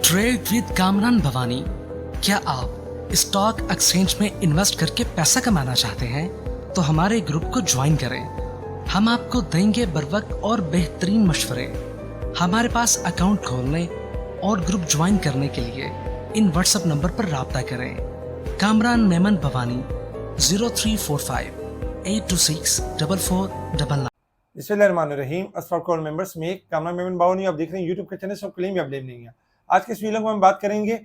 Trade with Kamran Bhavani. क्या आप stock exchange में इन्वेस्ट करके पैसा कमाना चाहते हैं तो हमारे ग्रुप को ज्वाइन करें। हम आपको देंगे बर वक्त और बेहतरीन मशवरे। हमारे पास अकाउंट खोलने और ग्रुप ज्वाइन करने के लिए इन व्हाट्सएप नंबर पर राब्ता करें। कामरान मेमन भवानी 0345-826-4499। बिस्मिल्लाहिर्रहमानिर्रहीम। अस्सलाम वालेकुम मेंबर्स, में कामरान मेमन भवानी, आप देख रहे हैं यूट्यूब के चैनल सब क्लेम भी अपडेट नहीं है। आज के इस वीडियो में हम बात करेंगे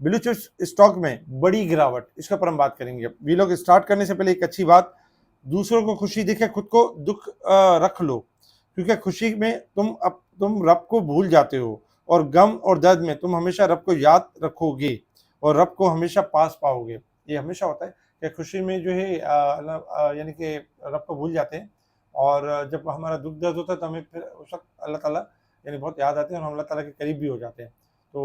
ब्लू चिप्स स्टॉक में बड़ी गिरावट, इसके ऊपर हम बात करेंगे। वीडियो स्टार्ट करने से पहले एक अच्छी बात, दूसरों को खुशी दिखे खुद को दुख रख लो, क्योंकि खुशी में तुम रब को भूल जाते हो और गम और दर्द में तुम हमेशा रब को याद रखोगे और रब को हमेशा पास पाओगे। ये हमेशा होता है कि खुशी में जो है यानी कि रब को भूल जाते हैं, और जब हमारा दुख दर्द होता है तो हमें फिर उस वक्त अल्लाह ताला यानी बहुत याद आते हैं और हम अल्लाह ताला के करीब भी हो जाते हैं। तो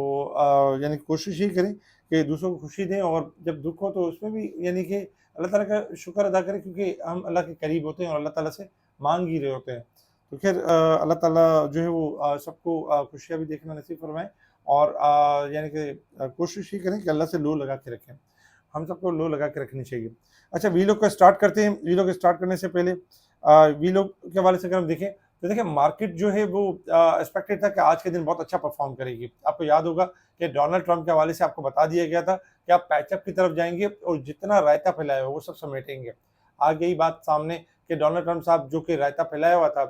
यानी कोशिश ही करें कि दूसरों को खुशी दें, और जब दुख हो तो उसमें भी यानी कि अल्लाह ताला का शुक्र अदा करें, क्योंकि हम अल्लाह के करीब होते हैं और अल्लाह ताला से मांग ही रहे होते हैं। तो खैर अल्लाह ताला जो है वो सबको खुशियाँ भी देखना नसीब फरमाएँ, और यानी कि कोशिश ही करें कि अल्लाह से लो लगा के रखें। हम सबको लो लगा के रखनी चाहिए। अच्छा, वीडियो को स्टार्ट करते हैं। वीडियो को स्टार्ट करने से पहले वीडियो के हवाले से अगर हम देखें तो देखिए, मार्केट जो है वो एक्सपेक्टेड था कि आज के दिन बहुत अच्छा परफॉर्म करेगी। आपको याद होगा कि डोनाल्ड ट्रंप के हवाले से आपको बता दिया गया था कि आप पैचअप की तरफ जाएंगे और जितना रायता फैलाया हो वो सब समेटेंगे। आ गई बात सामने कि डोनाल्ड ट्रंप साहब जो कि रायता फैलाया हुआ था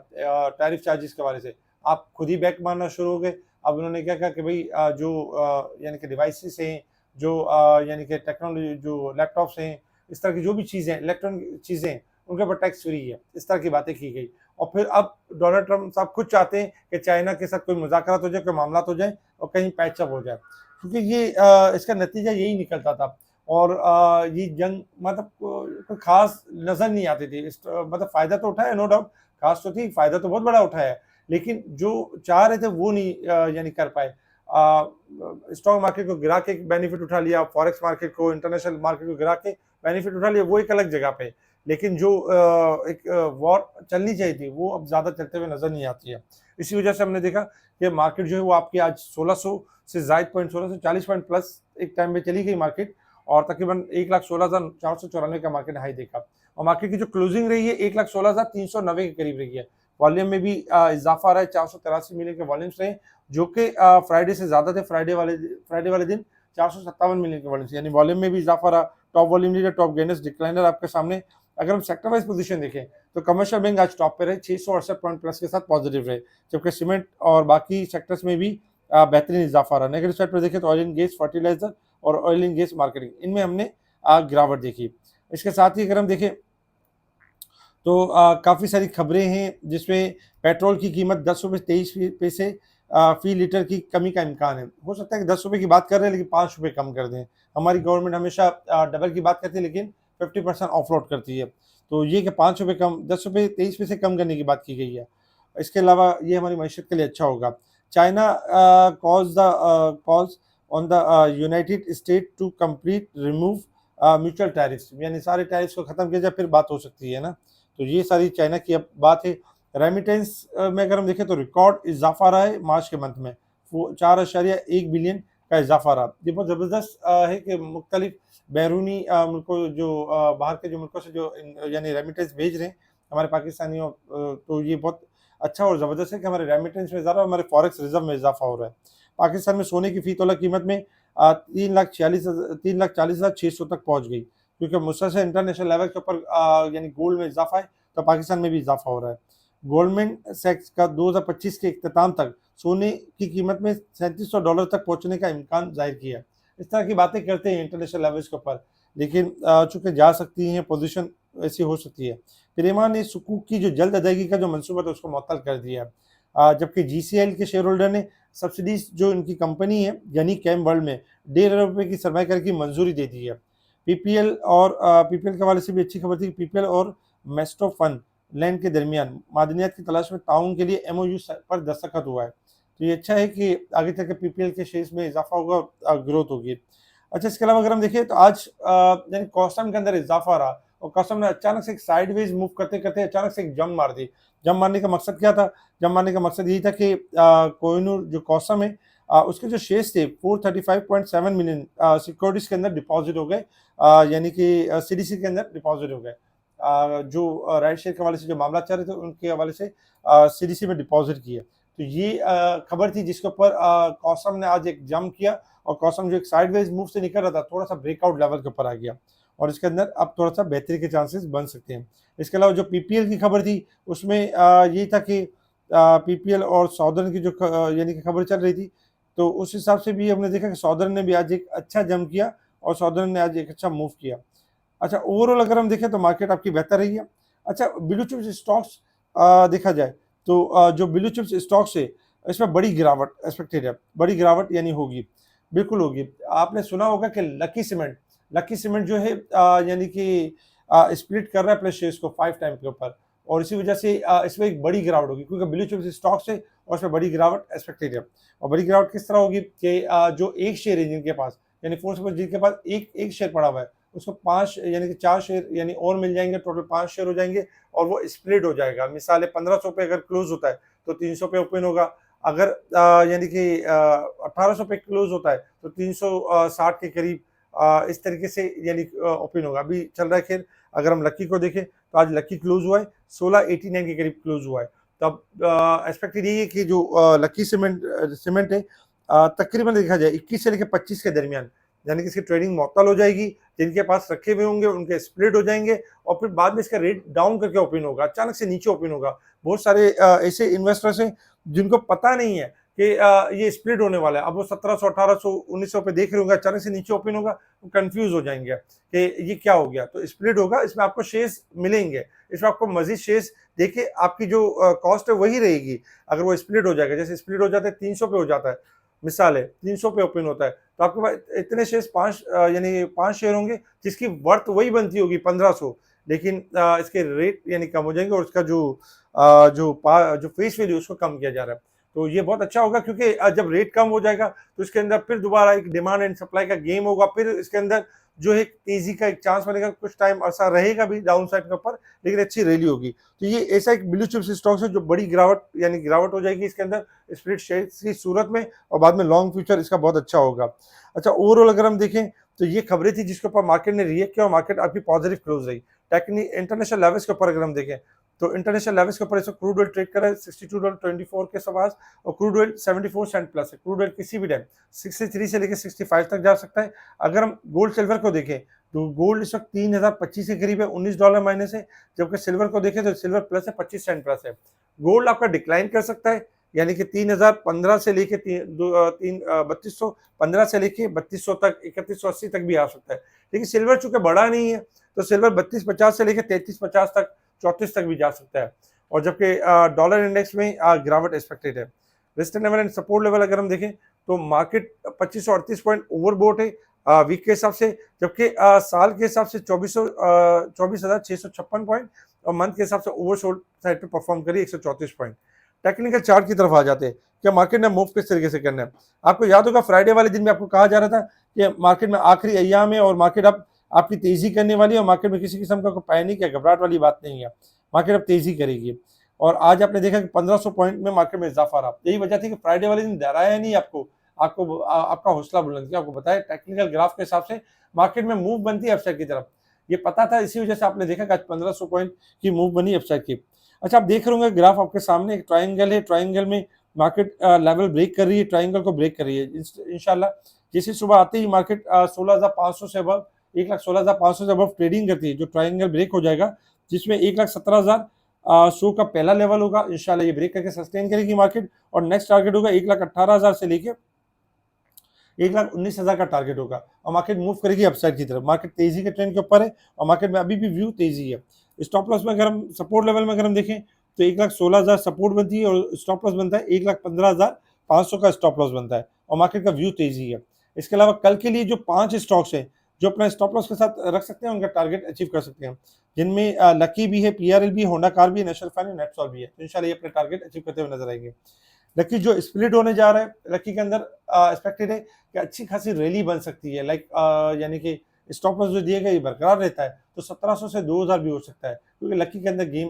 टैरिफ चार्जेस के हवाले से, आप खुद ही बैक मारना शुरू हो गए। अब उन्होंने क्या कहा कि भाई जो यानी कि डिवाइसेस हैं, जो यानी कि टेक्नोलॉजी, जो लैपटॉप्स हैं, इस तरह की जो भी चीज़ें इलेक्ट्रॉनिक चीज़ें हैं, उनके ऊपर टैक्स फ्री है। इस तरह की बातें की गई। और फिर अब डोनाल्ड ट्रंप साहब खुद चाहते हैं कि चाइना के साथ कोई मुज़ाकरात हो जाए, कोई मामला हो जाए और कहीं पैचअप हो जाए, क्योंकि ये इसका नतीजा यही निकलता था। और ये जंग मतलब कोई खास नज़र नहीं आती थी। मतलब फ़ायदा तो उठाया, नो डाउट, खास तो थी, फ़ायदा तो बहुत बड़ा उठाया है, लेकिन जो चाह रहे थे वो नहीं यानी कर पाए। स्टॉक मार्केट को गिरा के बेनिफिट उठा लिया, फॉरेक्स मार्केट को, इंटरनेशनल मार्केट को गिरा के बेनिफिट उठा लिया, वो एक अलग जगह पे। लेकिन जो एक वॉर चलनी चाहिए थी वो अब ज़्यादा चलते हुए नज़र नहीं आती है। इसी वजह से हमने देखा कि मार्केट जो है वो आपकी आज 1600 से ज़ायद पॉइंट, 1640 पॉइंट प्लस एक टाइम में चली गई मार्केट, और तकरीबन 1,16,494 का मार्केट हाई देखा। और मार्केट की जो क्लोजिंग रही है 1,16,390 के करीब रही है। वॉल्यूम में भी इजाफा रहा है, 483 मिलियन के वॉल्यूम्स रहे, जो कि फ्राइडे से ज़्यादा थे। फ्राइडे वाले दिन 457 मिलियन के वॉल्यूम्स, यानी वॉल्यूम में भी इजाफा रहा। Top volume leader, top gainers, decliner आपके सामने। अगर हम सेक्टर वाइज पोजीशन देखें तो कमर्शियल बैंक आज टॉप पे रहे, 668 पॉइंट प्लस के साथ पॉजिटिव रहे, जबकि सीमेंट और बाकी सेक्टर्स में भी बेहतरीन इजाफा रहा। नेगेटिव साइड पर देखें तो ऑयल एंड गैस, फर्टिलाइजर और ऑयल एंड गैस मार्केटिंग, इनमें हमने गिरावट देखी। इसके साथ ही अगर हम देखें तो काफ़ी सारी खबरें हैं जिसमें पेट्रोल की कीमत 10 रुपये 23 पैसे फी लीटर की कमी का इम्कान है। हो सकता है कि 10 रुपये की बात कर रहे हैं लेकिन 5 रुपये कम कर दें। हमारी गवर्नमेंट हमेशा डबल की बात करती है लेकिन 50% ऑफलोड करती है। तो ये कि 5 रुपये कम, 10 रुपये 23 पैसे कम करने की बात की गई है। इसके अलावा ये हमारी मैशत के लिए अच्छा होगा। China calls on the United State to complete remove mutual tariffs, यानी सारे टैरिफ्स को ख़त्म किया जाए फिर बात हो सकती है ना। तो ये सारी चाइना की अब बात है। रेमिटेंस में अगर हम देखें तो रिकॉर्ड इजाफा रहा है मार्च के मंथ में, 4.1 बिलियन का इजाफा रहा। ये बहुत ज़बरदस्त है कि मुख्तलिफ बैरूनी मुल्कों, जो बाहर के जो मुल्कों से जो यानी रेमिटेंस भेज रहे हैं हमारे पाकिस्तानियों, तो ये बहुत अच्छा और ज़बरदस्त है कि हमारे रेमिटेंस में ज़्यादा, हमारे फॉरेक्स रिजर्व में इजाफा हो रहा है। पाकिस्तान में सोने की फ़ी तोला कीमत में 3,40,600 तक पहुँच गई, क्योंकि मुसलसल इंटरनेशनल लेवल के ऊपर यानी गोल्ड में इजाफा है, तो पाकिस्तान में भी इजाफा हो रहा है। गोल्डमैन सैक्स का 2025 के इख्तिताम तक सोने की कीमत में $3700 तक पहुंचने का इम्कान जाहिर किया। इस तरह की बातें करते हैं इंटरनेशनल लेवल्स के ऊपर, लेकिन चूँकि जा सकती हैं, पोजीशन ऐसी हो सकती है। फिर ईमान ने सुकूक की जो जल्द अदायगी का जो मनसूबा था उसको मुअत्तल कर दिया, जबकि GCL के शेयर होल्डर ने सब्सिडीज जो इनकी कंपनी है यानी कैम वर्ल्ड में 1.5 अरब रुपये की सरमायाकारी की मंजूरी दे दी है। PPL के हवाले से भी अच्छी खबर थी। PPL और मेस्टो फंड लैंड के दरमियान मादनियात की तलाश में ताउन के लिए MOU पर दस्तखत हुआ है। तो ये अच्छा है कि आगे चल के PPL के शेयर्स में इजाफा होगा और ग्रोथ होगी। अच्छा, इसके अलावा अगर हम देखें तो आज यानी कॉस्टम के अंदर इजाफा रहा, और कॉस्टम ने अचानक से एक साइडवेज मूव करते करते अचानक से एक जंप मार दी। जंप मारने का मकसद क्या था? जंप मारने का मकसद यही था कि कोहिनूर जो कॉस्टम है उसके जो शेयर्स थे 435.7 मिलियन सिक्योरिटीज के अंदर डिपॉजिट हो गए, यानी कि सीडीसी के अंदर डिपॉजिट हो गए। जो राइट शेयर के हवाले से जो मामला चल रहे थे उनके हवाले से सीडीसी में डिपॉजिट किए। तो ये खबर थी जिसके ऊपर कॉसम ने आज एक जंप किया, और कॉसम जो एक साइडवेज मूव से निकल रहा था थोड़ा सा ब्रेकआउट लेवल के ऊपर आ गया, और इसके अंदर अब थोड़ा सा बेहतरी के चांसेस बन सकते हैं। इसके अलावा जो पीपीएल की खबर थी उसमें यही था कि पीपीएल और सॉदर्न की जो यानी कि खबर चल रही थी, तो उस हिसाब से भी हमने देखा कि सॉदर्न ने भी आज एक अच्छा जंप किया और सॉदर्न ने आज एक अच्छा मूव किया। अच्छा, ओवरऑल अगर हम देखें तो मार्केट आपकी बेहतर रही है। अच्छा, ब्लू चिप्स स्टॉक्स देखा जाए तो जो ब्लू चिप्स स्टॉक्स है इसमें बड़ी गिरावट एक्सपेक्टेड है, बड़ी गिरावट यानी होगी, बिल्कुल होगी। आपने सुना होगा कि लकी सीमेंट जो है यानी कि स्प्लिट कर रहा है अपने शेयर्स को 5 टाइम के ऊपर, और इसी वजह से इसमें एक बड़ी गिरावट होगी क्योंकि ब्लू चिप्स स्टॉक्स है और इसमें बड़ी गिरावट एक्सपेक्टेड है। और बड़ी गिरावट किस तरह होगी कि जो एक शेयर है जिनके पास, यानी फोर्स जिनके पास एक शेयर पड़ा हुआ है उसको 5 यानी कि 4 शेयर यानी और मिल जाएंगे, टोटल 5 शेयर हो जाएंगे और वो स्प्लिट हो जाएगा। मिसाल है 1500 पे अगर क्लोज होता है तो 300 पे ओपन होगा, अगर यानी कि 1800 पे क्लोज होता है तो 360 के करीब इस तरीके से यानी ओपन होगा। अभी चल रहा है खैर, अगर हम लक्की को देखें तो आज लक्की क्लोज हुआ है 1689 के करीब क्लोज हुआ है। तब एक्सपेक्टेड यही है कि जो लक्की सीमेंट है तकरीबन देखा जाए 21 से लेकर 25 के दरमियान, यानी कि इसकी ट्रेडिंग मुअत्तल हो जाएगी, जिनके पास रखे हुए होंगे उनके स्प्लिट हो जाएंगे और फिर बाद में इसका रेट डाउन करके ओपन होगा, अचानक से नीचे ओपन होगा। बहुत सारे ऐसे इन्वेस्टर्स हैं जिनको पता नहीं है कि ये स्प्लिट होने वाला है, अब वो 1700 1800 1900 पे देख रहे होंगे, अचानक से नीचे ओपन होगा तो कंफ्यूज हो जाएंगे कि ये क्या हो गया। तो स्प्लिट होगा, इसमें आपको शेयर्स मिलेंगे, इसमें आपको मजीद शेयर्स देखिए आपकी जो कॉस्ट है वही रहेगी अगर वो स्प्लिट हो जाएगा। जैसे स्प्लिट हो जाता है 300 पे हो जाता है, मिसाल है 300 पे ओपन होता है तो आपके पास इतने शेयर्स 5 यानी 5 शेयर होंगे जिसकी वर्थ वही बनती होगी 1500, लेकिन इसके रेट यानी कम हो जाएंगे और उसका जो फेस वैल्यू उसको कम किया जा रहा है। तो ये बहुत अच्छा होगा क्योंकि जब रेट कम हो जाएगा तो इसके अंदर फिर दोबारा एक डिमांड एंड सप्लाई का गेम होगा, फिर इसके अंदर जो है तेजी का एक चांस बनेगा, कुछ टाइम ऐसा रहेगा भी डाउन साइड के ऊपर लेकिन अच्छी रैली होगी। तो ये ऐसा एक ब्लू चिप्स स्टॉक्स है जो बड़ी गिरावट यानी गिरावट हो जाएगी इसके अंदर स्प्लिट शेयर्स की सूरत में, और बाद में लॉन्ग फ्यूचर इसका बहुत अच्छा होगा। अच्छा, ओवरऑल अगर हम देखें तो ये खबरें थी जिसके ऊपर मार्केट ने रिएक्ट किया और मार्केट आपकी पॉजिटिव क्लोज रही। टेक्निक इंटरनेशनल लेवल्स के ऊपर अगर हम देखें तो इंटरनेशनल लेवल्स के ऊपर इसको क्रूड ऑयल ट्रेड कर रहा है $62.24 के पास, और क्रूड ऑयल 74 सेंट प्लस है। क्रूड ऑयल किसी भी टाइम 63 से लेकर 65 तक जा सकता है। अगर हम गोल्ड सिल्वर को देखें तो गोल्ड इस वक्त 3025 के करीब है, $19 माइनस है, जबकि सिल्वर को देखें तो सिल्वर प्लस है 25 सेंट प्लस है। गोल्ड आपका डिक्लाइन कर सकता है, यानी कि 3015 से लेके 3215 से लेके 3200 तक 3180 तक भी आ सकता है। लेकिन सिल्वर चूंकि बड़ा नहीं है तो सिल्वर 3250 से लेके 3350 तक 34 तक भी जा सकता है, और जबकि डॉलर इंडेक्स में गिरावट एक्सपेक्टेड है। Resistance level and support level अगर हम देखें तो मार्केट 2538 पॉइंट ओवरबोट है वीक के हिसाब से, जबकि साल के हिसाब से 24,656 पॉइंट, और मंथ के हिसाब से ओवरसोल्ड साइड पे परफॉर्म करी 134 पॉइंट। टेक्निकल चार्ट की तरफ आ जाते हैं कि मार्केट ने मूव किस तरीके से करना है। आपको याद होगा फ्राइडे वाले दिन में आपको कहा जा रहा था कि मार्केट में आखिरी अय्याम है और मार्केट अब आपकी तेजी करने वाली है, और मार्केट में किसी किस्म का पैनिक या घबराहट वाली बात नहीं है, मार्केट अब तेजी करेगी। और आज आपने देखा कि 1500 पॉइंट में मार्केट में इजाफा रहा। यही वजह थी कि फ्राइडे वाले दिन डराया नहीं आपको, आपका हौसला बुलंद किया, आपको बताया टेक्निकल ग्राफ के हिसाब से मार्केट में मूव बनती है अपसाइड की तरफ, ये पता था, इसी वजह से आपने देखा कि आज 1500 पॉइंट की मूव बनी अपसाइड की। अच्छा, आप देख रहे होंगे ग्राफ आपके सामने एक ट्राइंगल है, ट्राइंगल में मार्केट लेवल ब्रेक कर रही है, ट्राइंगल को ब्रेक कर रही है। इंशाल्लाह जैसे सुबह आते ही मार्केट 16,500 से अबव 1,16,500 से अबव ट्रेडिंग करती है, जो ट्राइंगल ब्रेक हो जाएगा जिसमें 1,17,100 का पहला लेवल होगा, इंशाल्लाह ये ब्रेक करके सस्टेन करेगी मार्केट, और नेक्स्ट टारगेट होगा 1,18,000 से लेके 1,19,000 का टारगेट होगा, और मार्केट मूव करेगी अपसाइड की तरफ। मार्केट तेजी के ट्रेंड के ऊपर है और मार्केट में अभी भी व्यू तेजी है। स्टॉप लॉस में अगर हम सपोर्ट लेवल में अगर हम देखें तो 1,16,000 सपोर्ट बनती है और स्टॉप लॉस बनता है 1,15,500 का स्टॉप लॉस बनता है, और मार्केट का व्यू तेजी है। इसके अलावा कल के लिए जो 5 स्टॉक्स हैं जो अपना स्टॉप लॉस के साथ रख सकते हैं, उनका टारगेट अचीव कर सकते हैं, जिनमें लकी भी है, पीआरएल भी है, होंडा कार भी है, नेशनल फाइन, नेटसॉल भी है। तो इंशाल्लाह ये अपने टारगेट अचीव करते हुए नजर आएंगे। लकी जो स्प्लिट होने जा रहा है, लकी के अंदर एक्सपेक्टेड है कि अच्छी खासी रैली बन सकती है, लाइक यानी कि स्टॉप लॉस जो दिया गया ये बरकरार रहता है तो 1700 से 2000 भी हो सकता है, क्योंकि लकी के अंदर गेम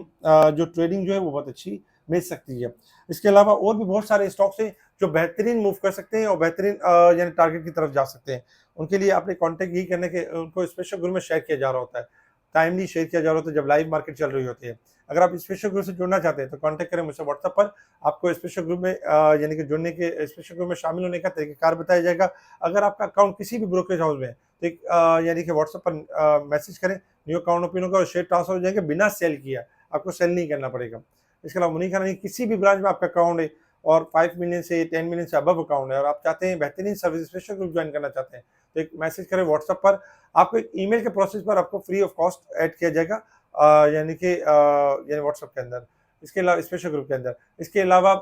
जो ट्रेडिंग जो है वो बहुत अच्छी मिल सकती है। इसके अलावा और भी बहुत सारे स्टॉक्स हैं जो बेहतरीन मूव कर सकते हैं और बेहतरीन यानी टारगेट की तरफ जा सकते हैं। उनके लिए अपने कॉन्टैक्ट यही करने के उनको स्पेशल ग्रुप में शेयर किया जा रहा होता है, टाइमली शेयर किया जा रहा होता है जब लाइव मार्केट चल रही होती है। अगर आप स्पेशल ग्रुप से जुड़ना चाहते हैं तो कॉन्टैक्ट करें मुझसे व्हाट्सएप पर। आपको स्पेशल ग्रुप में यानी कि जुड़ने के स्पेशल ग्रुप में शामिल होने का तरीकाकार बताया जाएगा। अगर आपका अकाउंट किसी भी ब्रोकरेज हाउस में है तो एक यानी कि व्हाट्सएप पर मैसेज करें, न्यू अकाउंट ओपन होगा और शेयर ट्रांसफर हो जाएंगे बिना सेल किया, आपको सेल नहीं करना पड़ेगा। इसके अलावा मुनीर खान किसी भी ब्रांच में आपका अकाउंट है और 5 मिलियन से 10 मिलियन से अबव अकाउंट है और आप चाहते हैं बेहतरीन सर्विस स्पेशल ग्रुप ज्वाइन करना चाहते हैं तो एक मैसेज करें व्हाट्सएप पर। आपको एक ईमेल के प्रोसेस पर आपको फ्री ऑफ कॉस्ट ऐड किया जाएगा यानी कि यानी व्हाट्सएप के अंदर, इसके अलावा स्पेशल ग्रुप के अंदर। इसके अलावा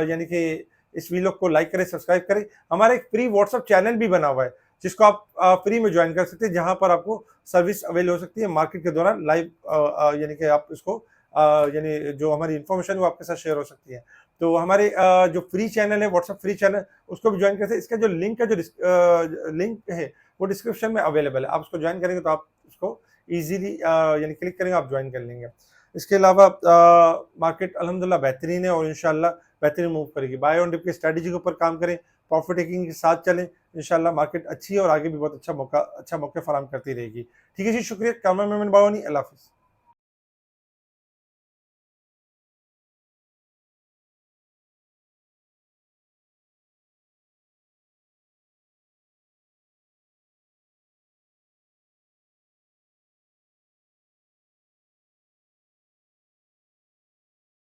यानी कि इस वीडियो को लाइक करें, सब्सक्राइब करें। हमारा एक फ्री व्हाट्सएप चैनल भी बना हुआ है जिसको आप फ्री में ज्वाइन कर सकते हैं, जहां पर आपको सर्विस अवेल हो सकती है मार्केट के दौरान लाइव यानी कि आप इसको यानी जो हमारी इन्फॉर्मेशन वो आपके साथ शेयर हो सकती है। तो हमारे जो फ्री चैनल है व्हाट्सएप फ्री चैनल, उसको भी ज्वाइन कर सकते हैं। इसका जो लिंक है जो लिंक है वो डिस्क्रिप्शन में अवेलेबल है। आप उसको ज्वाइन करेंगे तो आप उसको ईजिली यानी क्लिक करेंगे आप ज्वाइन कर लेंगे। इसके अलावा मार्केट अल्हम्दुलिल्लाह बेहतरीन है और इंशाल्लाह बेहतरीन मूव करेगी। बाय ऑन डिप की स्ट्रेटजी के ऊपर काम करें, प्रॉफिट टेकिंग के साथ चलें, इंशाल्लाह मार्केट अच्छी है और आगे भी बहुत अच्छा मौके फराहम करती रहेगी। ठीक है जी, शुक्रिया। कैमरा मैन बावनी, अल्लाह हाफिज़।